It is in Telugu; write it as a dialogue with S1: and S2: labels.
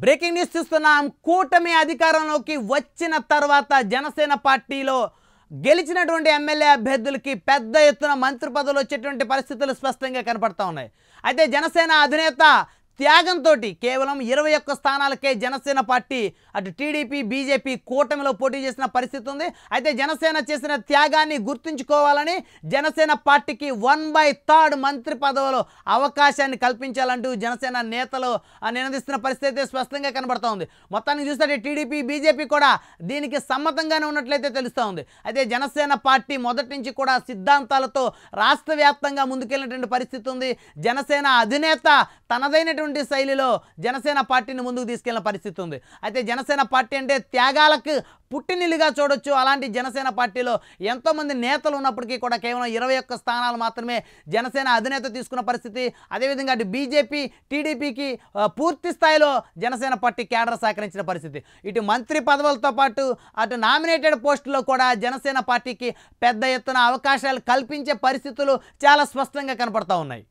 S1: బ్రేకింగ్ న్యూస్ చూస్తున్నాం. కూటమి అధికారంలోకి వచ్చిన తర్వాత జనసేన పార్టీలో గెలిచినటువంటి ఎమ్మెల్యే అభ్యర్థులకి పెద్ద ఎత్తున మంత్రి పదవులు వచ్చేటువంటి పరిస్థితులు స్పష్టంగా కనపడతా ఉన్నాయి. అయితే జనసేన అధినేత త్యాగంతో కేవలం 21 స్థానాలకే జనసేన పార్టీ అటు టీడీపీ బీజేపీ కూటమిలో పోటీ చేసిన పరిస్థితి ఉంది. అయితే జనసేన చేసిన త్యాగాన్ని గుర్తుంచుకోవాలని జనసేన పార్టీకి 1/3 మంత్రి పదవులు అవకాశాన్ని కల్పించాలంటూ జనసేన నేతలు నినదిస్తున్న పరిస్థితి స్పష్టంగా కనబడతా ఉంది. మొత్తానికి చూస్తే టీడీపీ బీజేపీ కూడా దీనికి సమ్మతంగానే ఉన్నట్లయితే తెలుస్తూ ఉంది. అయితే జనసేన పార్టీ మొదటి నుంచి కూడా సిద్ధాంతాలతో రాష్ట్ర వ్యాప్తంగా ముందుకెళ్ళినటువంటి పరిస్థితి ఉంది. జనసేన అధినేత తనదైనటువంటి శైలిలో జనసేన పార్టీని ముందుకు తీసుకెళ్లిన పరిస్థితి ఉంది. అయితే జనసేన పార్టీ అంటే త్యాగాలకు పుట్టినిల్లుగా చూడొచ్చు. అలాంటి జనసేన పార్టీలో ఎంతోమంది నేతలు ఉన్నప్పటికీ కూడా కేవలం 21 స్థానాలు మాత్రమే జనసేన అధినేత తీసుకున్న పరిస్థితి. అదేవిధంగా అటు బీజేపీ టీడీపీకి పూర్తి స్థాయిలో జనసేన పార్టీ కేడర్ సహకరించిన పరిస్థితి. ఇటు మంత్రి పదవులతో పాటు అటు నామినేటెడ్ పోస్టులో కూడా జనసేన పార్టీకి పెద్ద ఎత్తున అవకాశాలు కల్పించే పరిస్థితులు చాలా స్పష్టంగా కనపడతా ఉన్నాయి.